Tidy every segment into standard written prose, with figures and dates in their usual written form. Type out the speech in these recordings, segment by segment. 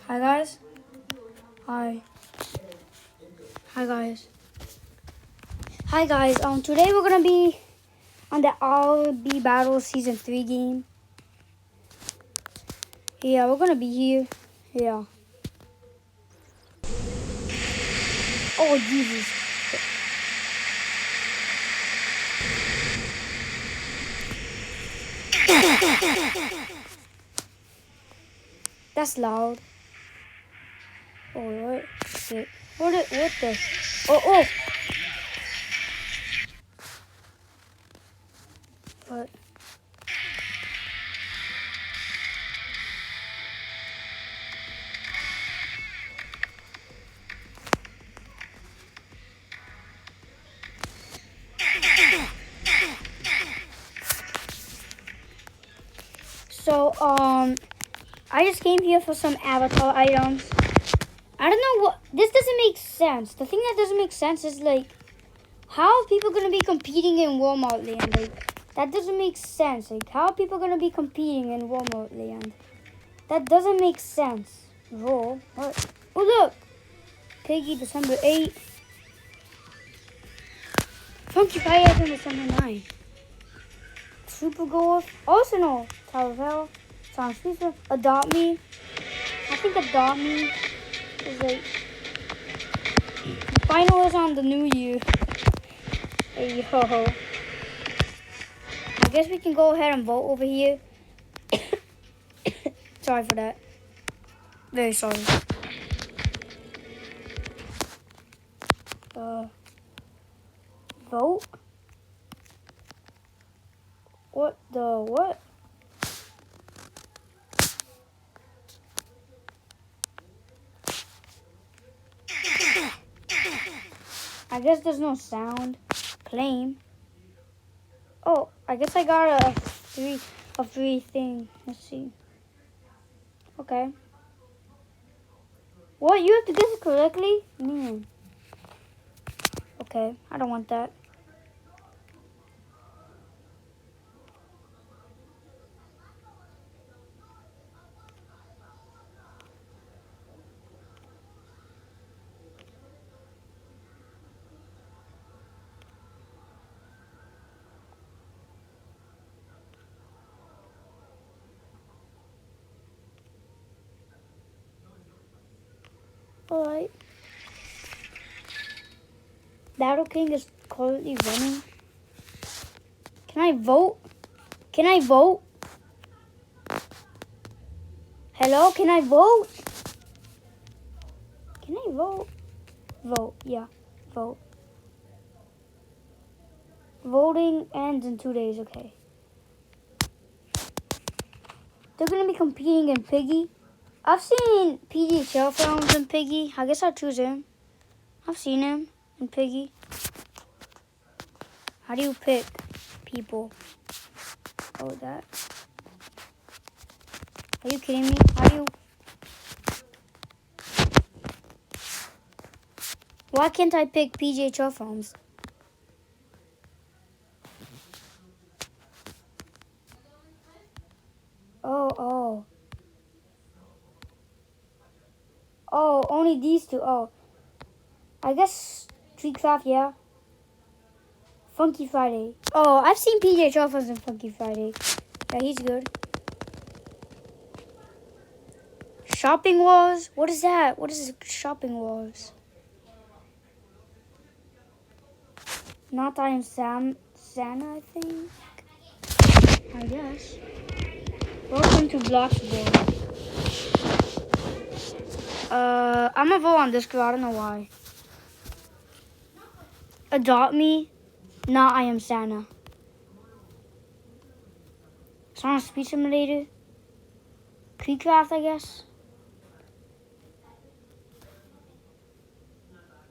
Hi guys. Hi. Hi guys. Hi guys. Today we're gonna be on the RB Battle Season 3 game. Yeah, we're gonna be here. Yeah. Oh Jesus. That's loud. Oh what? Shit. What the? Oh. What? So I just came here for some avatar items. I don't know what this doesn't make sense. The thing that doesn't make sense is like how are people gonna be competing in Walmart land? Like that doesn't make sense. Like how are people gonna be competing in Walmart land? That doesn't make sense. Roll. What? Oh look! Piggy December 8. Funky Fire from December 9. Super Golf. Arsenal. Tower of Hell. Sound Speaker. Adopt Me. I think Adopt Me is like finals on the new year. Hey yo. I guess we can go ahead and vote over here. Sorry for that. Very sorry. Vote? What the what? I guess there's no sound. Claim. Oh, I guess I got a free thing. Let's see. Okay. What? You have to guess it correctly? Man. Okay, I don't want that. Alright. Battle King is currently running. Can I vote? Can I vote? Hello, can I vote? Can I vote? Vote, yeah, vote. Voting ends in 2 days, okay. They're gonna be competing in Piggy. I've seen PDHL films in Piggy. I guess I'll choose him. I've seen him in Piggy. How do you pick people? Oh, that. Are you kidding me? How do you... Why can't I pick PGHL films? Oh. Oh, only these two. Oh. I guess Treecraft, yeah. Funky Friday. Oh, I've seen PGHL films in Funky Friday. Yeah, he's good. Shopping Wars? What is that? What is Shopping Wars? Not I am Santa, I think. I guess. Welcome to Bloxburg. I'm gonna vote on this because I don't know why. Adopt Me. Not I am Santa. Sonic Speed Simulator. Creecraft, I guess.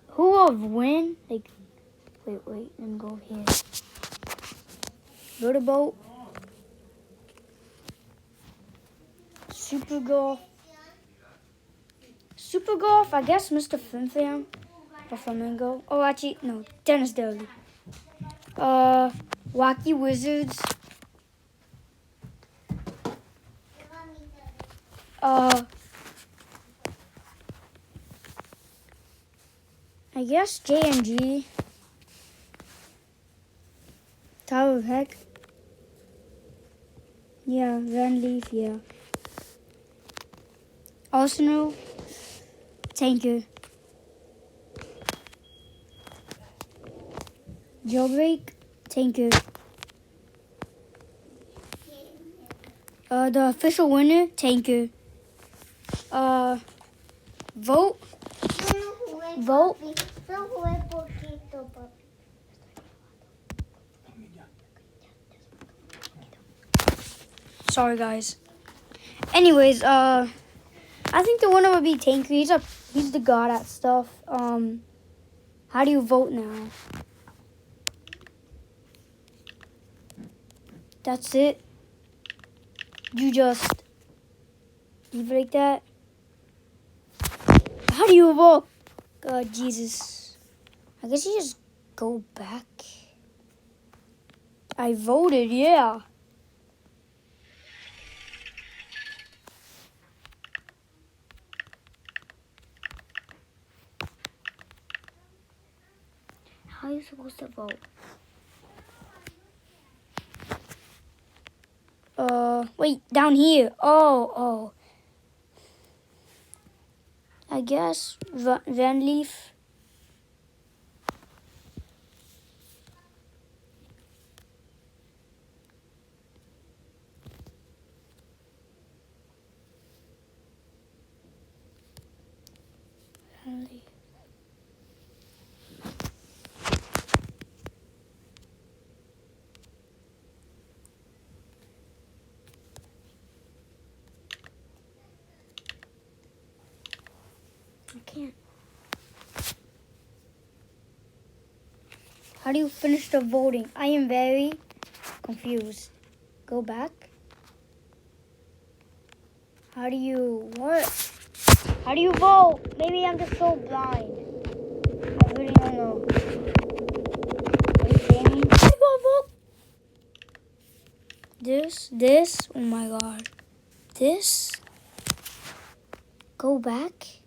Who will win? Like, wait, let me go here. Build a boat. Super Golf. Super Golf, I guess Mr. Flimflam. Or Flamingo. Oh, actually, no. Dennis Daly. Wacky Wizards. I guess J&G. Tower of Heck. Yeah, Van Leaf, yeah. Arsenal. Tanker. Jailbreak. Tanker. The official winner. Tanker. Vote. Vote. Sorry, guys. Anyways, I think the winner would be Tanker. He's the god at stuff. How do you vote now? That's it. You just leave it like that. How do you vote? God, Jesus. I guess you just go back. I voted, yeah. How are you supposed to vote? Wait, down here. Oh. I guess Van Leaf. Van Leaf. I can't. How do you finish the voting? I am very confused. Go back. How do you vote? Maybe I'm just so blind. I really don't know. Are you kidding me? How do you vote? This. Oh my god. This. Go back.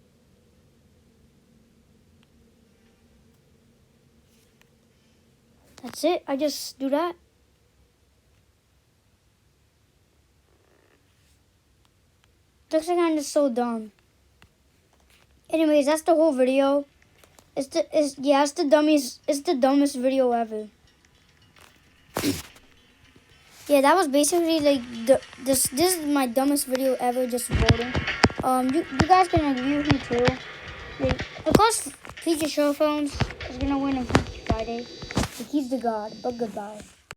That's it. I just do that. Looks like I'm just so dumb. Anyways, that's the whole video. It's the dumbest video ever. Yeah, that was basically like this is my dumbest video ever, just voting. You guys can agree with me too. Like, of course, Feature Show Phones is gonna win on Friday. Like, he's the god, but goodbye.